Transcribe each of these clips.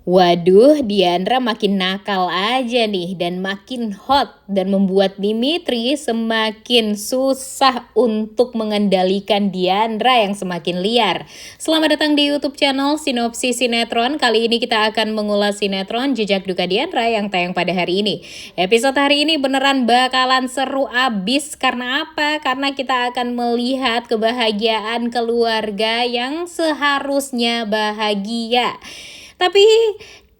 Waduh, Diandra makin nakal aja nih dan makin hot dan membuat Dimitri semakin susah untuk mengendalikan Diandra yang semakin liar. Selamat datang di YouTube channel Sinopsis Sinetron. Kali ini kita akan mengulas sinetron Jejak Duka Diandra yang tayang pada hari ini. Episode hari ini beneran bakalan seru abis karena apa? Karena kita akan melihat kebahagiaan keluarga yang seharusnya bahagia. Tapi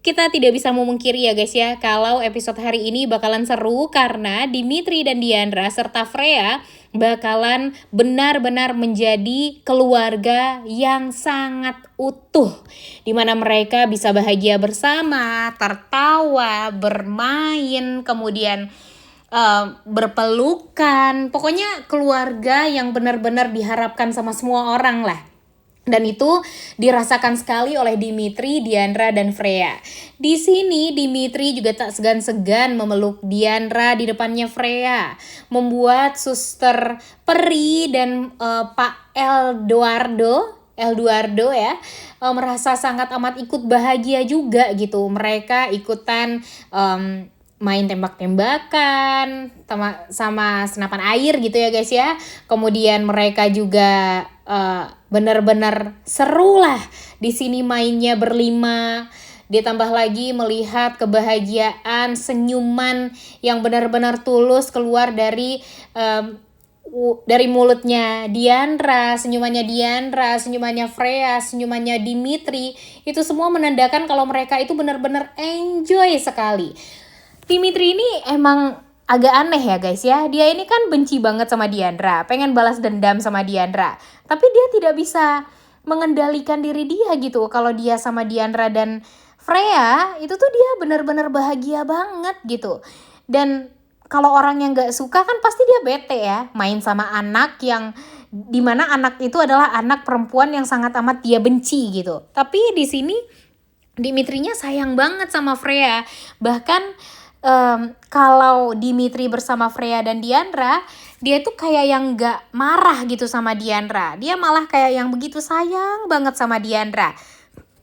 kita tidak bisa memungkiri ya guys ya, kalau episode hari ini bakalan seru karena Dimitri dan Diandra serta Freya bakalan benar-benar menjadi keluarga yang sangat utuh, dimana mereka bisa bahagia bersama, tertawa, bermain, kemudian berpelukan. Pokoknya keluarga yang benar-benar diharapkan sama semua orang lah. Dan itu dirasakan sekali oleh Dimitri, Diandra, dan Freya. Di sini Dimitri juga tak segan-segan memeluk Diandra di depannya Freya, membuat Suster Peri dan Pak Eduardo ya merasa sangat amat ikut bahagia juga gitu. Mereka ikutan main tembak-tembakan sama senapan air gitu ya guys ya. Kemudian mereka juga benar-benar seru lah di sini mainnya berlima. Ditambah lagi melihat kebahagiaan, senyuman yang benar-benar tulus keluar dari mulutnya Diandra, senyumannya Freya, senyumannya Dimitri. Itu semua menandakan kalau mereka itu benar-benar enjoy sekali. Dimitri ini emang agak aneh ya guys ya. Dia ini kan benci banget sama Diandra, pengen balas dendam sama Diandra. Tapi dia tidak bisa mengendalikan diri dia gitu. Kalau dia sama Diandra dan Freya, itu tuh dia benar-benar bahagia banget gitu. Dan kalau orang yang gak suka kan pasti dia bete ya. Main sama anak yang dimana anak itu adalah anak perempuan yang sangat amat dia benci gitu. Tapi di sini Dimitrinya sayang banget sama Freya. Bahkan kalau Dimitri bersama Freya dan Diandra, dia tuh kayak yang gak marah gitu sama Diandra. Dia malah kayak yang begitu sayang banget sama Diandra.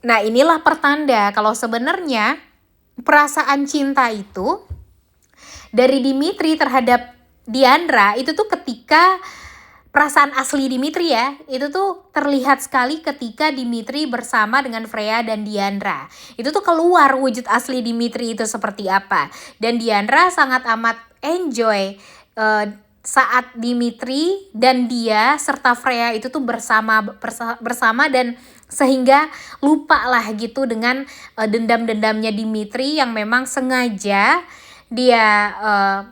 Nah, inilah pertanda kalau sebenarnya perasaan cinta itu dari Dimitri terhadap Diandra itu tuh ketika perasaan asli Dimitri ya, itu tuh terlihat sekali ketika Dimitri bersama dengan Freya dan Diandra. Itu tuh keluar wujud asli Dimitri itu seperti apa. Dan Diandra sangat amat enjoy saat Dimitri dan dia serta Freya itu tuh bersama dan sehingga lupa lah gitu dengan dendam-dendamnya Dimitri yang memang sengaja dia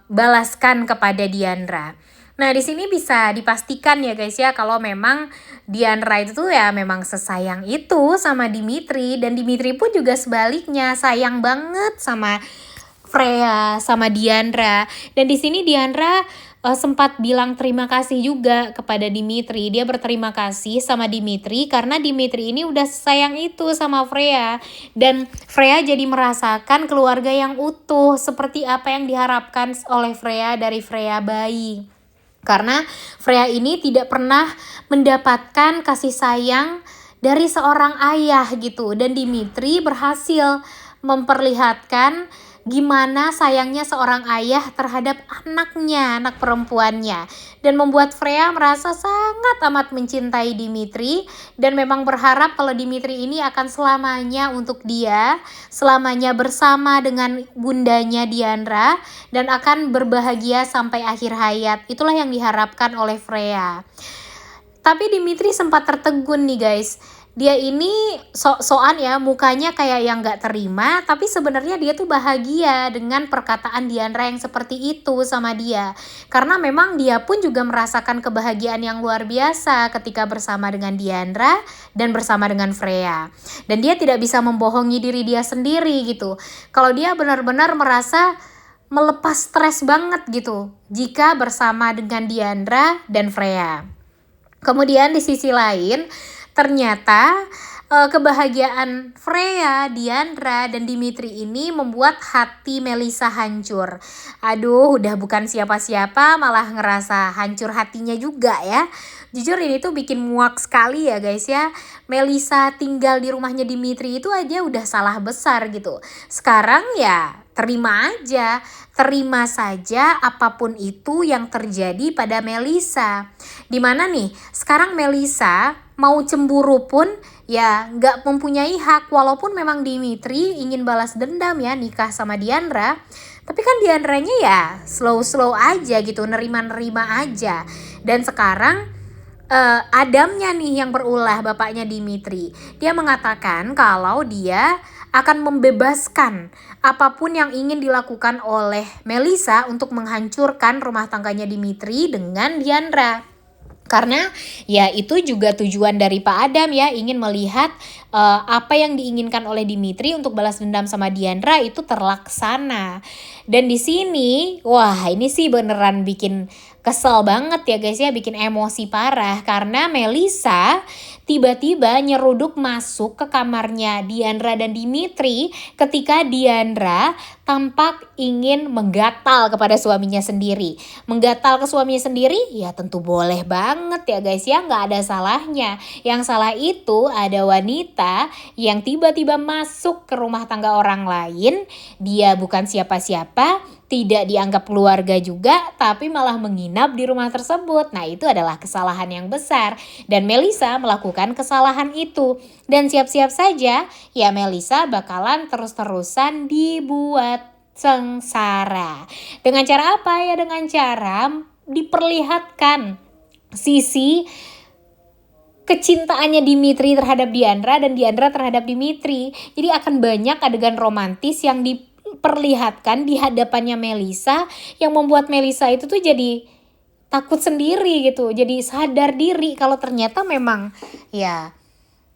balaskan kepada Diandra. Nah, di sini bisa dipastikan ya guys ya kalau memang Diandra itu tuh ya memang sesayang itu sama Dimitri, dan Dimitri pun juga sebaliknya sayang banget sama Freya, sama Diandra. Dan di sini Diandra sempat bilang terima kasih juga kepada Dimitri. Dia berterima kasih sama Dimitri karena Dimitri ini udah sayang itu sama Freya. Dan Freya jadi merasakan keluarga yang utuh seperti apa yang diharapkan oleh Freya dari Freya bayi. Karena Freya ini tidak pernah mendapatkan kasih sayang dari seorang ayah gitu. Dan Dimitri berhasil memperlihatkan gimana sayangnya seorang ayah terhadap anaknya, anak perempuannya. Dan membuat Freya merasa sangat amat mencintai Dimitri. Dan memang berharap kalau Dimitri ini akan selamanya untuk dia, selamanya bersama dengan bundanya Diandra, dan akan berbahagia sampai akhir hayat. Itulah yang diharapkan oleh Freya. Tapi Dimitri sempat tertegun nih guys. Dia ini sok-sokan ya, mukanya kayak yang gak terima, tapi sebenarnya dia tuh bahagia dengan perkataan Diandra yang seperti itu sama dia. Karena memang dia pun juga merasakan kebahagiaan yang luar biasa ketika bersama dengan Diandra dan bersama dengan Freya. Dan dia tidak bisa membohongi diri dia sendiri gitu. Kalau dia benar-benar merasa melepas stres banget gitu jika bersama dengan Diandra dan Freya. Kemudian di sisi lain, ternyata kebahagiaan Freya, Diandra, dan Dimitri ini membuat hati Melisa hancur. Aduh, udah bukan siapa-siapa malah ngerasa hancur hatinya juga ya. Jujur ini tuh bikin muak sekali ya guys ya. Melisa tinggal di rumahnya Dimitri itu aja udah salah besar gitu. Sekarang ya terima saja apapun itu yang terjadi pada Melisa. Dimana nih, sekarang Melisa mau cemburu pun ya nggak mempunyai hak, walaupun memang Dimitri ingin balas dendam ya nikah sama Diandra. Tapi kan Diandranya ya slow-slow aja gitu, nerima-nerima aja. Dan sekarang Adamnya nih yang berulah, bapaknya Dimitri. Dia mengatakan kalau dia akan membebaskan apapun yang ingin dilakukan oleh Melisa untuk menghancurkan rumah tangganya Dimitri dengan Diandra. Karena ya itu juga tujuan dari Pak Adam ya, ingin melihat apa yang diinginkan oleh Dimitri untuk balas dendam sama Diandra itu terlaksana. Dan di sini, wah ini sih beneran bikin kesel banget ya guys ya, bikin emosi parah karena Melisa tiba-tiba nyeruduk masuk ke kamarnya Diandra dan Dimitri ketika Diandra tampak ingin menggatal kepada suaminya sendiri. Menggatal ke suaminya sendiri ya tentu boleh banget ya guys ya, nggak ada salahnya. Yang salah itu ada wanita yang tiba-tiba masuk ke rumah tangga orang lain. Dia bukan siapa-siapa, tidak dianggap keluarga juga, tapi malah menginap di rumah tersebut. Nah itu adalah kesalahan yang besar dan Melisa melakukan kesalahan itu. Dan siap-siap saja ya Melisa bakalan terus-terusan dibuat sengsara. Dengan cara apa ya? Dengan cara diperlihatkan sisi kecintaannya Dimitri terhadap Diandra dan Diandra terhadap Dimitri. Jadi akan banyak adegan romantis yang diperlihatkan di hadapannya Melisa yang membuat Melisa itu tuh jadi takut sendiri gitu. Jadi sadar diri kalau ternyata memang ya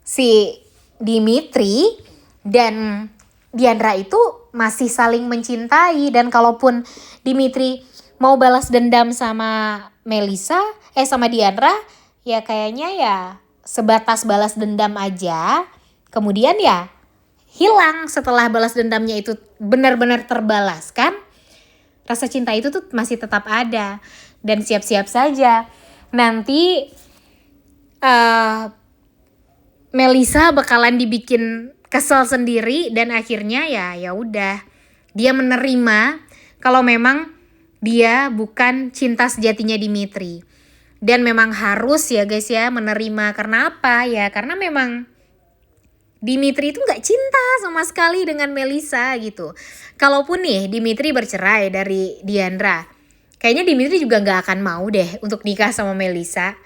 si Dimitri dan Diandra itu masih saling mencintai. Dan kalaupun Dimitri mau balas dendam sama sama Diandra, ya kayaknya ya sebatas balas dendam aja. Kemudian ya hilang setelah balas dendamnya itu benar-benar terbalaskan. Rasa cinta itu tuh masih tetap ada. Dan siap-siap saja nanti Melisa bakalan dibikin kesel sendiri dan akhirnya ya udah dia menerima kalau memang dia bukan cinta sejatinya Dimitri. Dan memang harus ya guys ya menerima. Karena apa ya? Karena memang Dimitri itu gak cinta sama sekali dengan Melisa gitu. Kalaupun nih Dimitri bercerai dari Diandra, kayaknya Dimitri juga gak akan mau deh untuk nikah sama Melisa.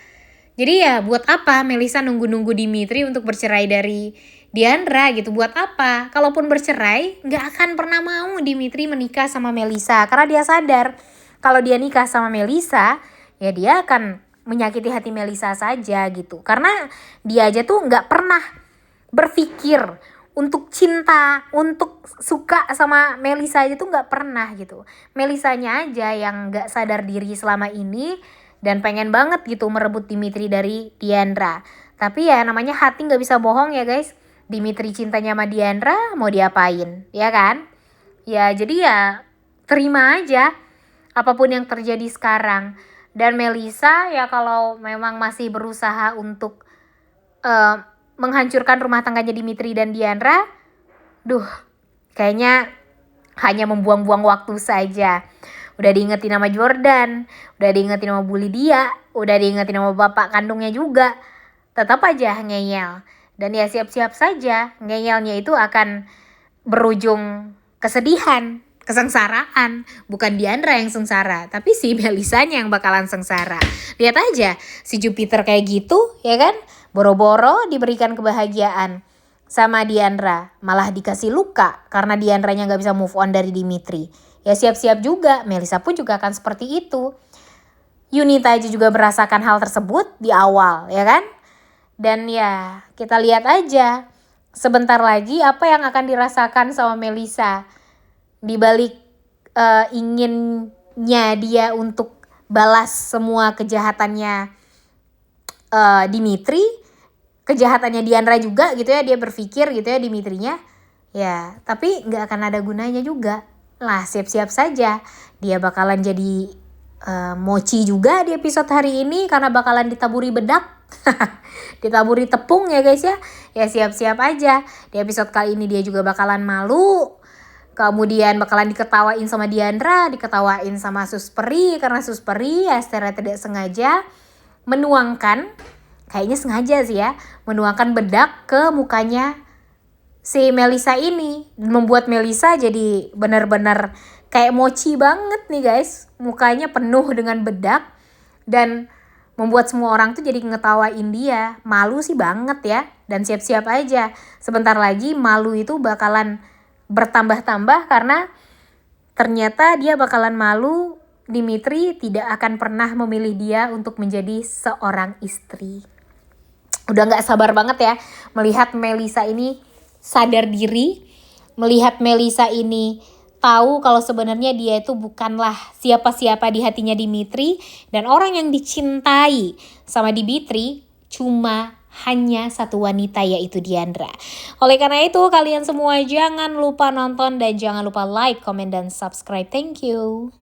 Jadi ya buat apa Melisa nunggu-nunggu Dimitri untuk bercerai dari Diandra gitu. Buat apa? Kalaupun bercerai gak akan pernah mau Dimitri menikah sama Melisa. Karena dia sadar kalau dia nikah sama Melisa, ya dia akan menyakiti hati Melisa saja gitu. Karena dia aja tuh gak pernah berpikir untuk cinta, untuk suka sama Melisa aja tuh gak pernah gitu. Melisanya aja yang gak sadar diri selama ini dan pengen banget gitu merebut Dimitri dari Diandra. Tapi ya namanya hati gak bisa bohong ya guys. Dimitri cintanya sama Diandra mau diapain, ya kan? Ya jadi ya terima aja apapun yang terjadi sekarang. Dan Melisa ya kalau memang masih berusaha untuk menghancurkan rumah tangganya Dimitri dan Diandra, kayaknya hanya membuang-buang waktu saja. Udah diingetin nama Jordan, udah diingetin nama Bu Lydia, udah diingetin nama bapak kandungnya juga, tetap aja ngeyel. Dan ya siap-siap saja ngeyelnya itu akan berujung kesedihan, kesengsaraan. Bukan Diandra yang sengsara, tapi si Melisanya yang bakalan sengsara. Lihat aja si Jupiter kayak gitu ya kan, boro-boro diberikan kebahagiaan sama Diandra, malah dikasih luka karena Diandranya gak bisa move on dari Dimitri. Ya siap-siap juga Melisa pun juga akan seperti itu. Yunita aja juga merasakan hal tersebut di awal ya kan. Dan ya kita lihat aja sebentar lagi apa yang akan dirasakan sama Melisa. Di balik inginnya dia untuk balas semua kejahatannya Dimitri, kejahatannya Diandra juga gitu ya, dia berpikir gitu ya Dimitrinya. Ya, tapi nggak akan ada gunanya juga. Lah, siap-siap saja. Dia bakalan jadi mochi juga di episode hari ini karena bakalan ditaburi bedak. Ditaburi tepung ya guys ya. Ya siap-siap aja. Di episode kali ini dia juga bakalan malu. Kemudian bakalan diketawain sama Diandra, diketawain sama Susperi karena Susperi ya secara tidak sengaja menuangkan, kayaknya sengaja sih ya, menuangkan bedak ke mukanya si Melisa ini, membuat Melisa jadi benar-benar kayak mochi banget nih guys, mukanya penuh dengan bedak dan membuat semua orang tuh jadi ngetawain dia. Malu sih banget ya, dan siap-siap aja sebentar lagi malu itu bakalan bertambah-tambah karena ternyata dia bakalan malu. Dimitri tidak akan pernah memilih dia untuk menjadi seorang istri. Udah gak sabar banget ya melihat Melisa ini sadar diri, melihat Melisa ini tahu kalau sebenarnya dia itu bukanlah siapa-siapa di hatinya Dimitri, dan orang yang dicintai sama Dimitri cuma hanya satu wanita, yaitu Diandra. Oleh karena itu kalian semua jangan lupa nonton dan jangan lupa like, comment, dan subscribe. Thank you.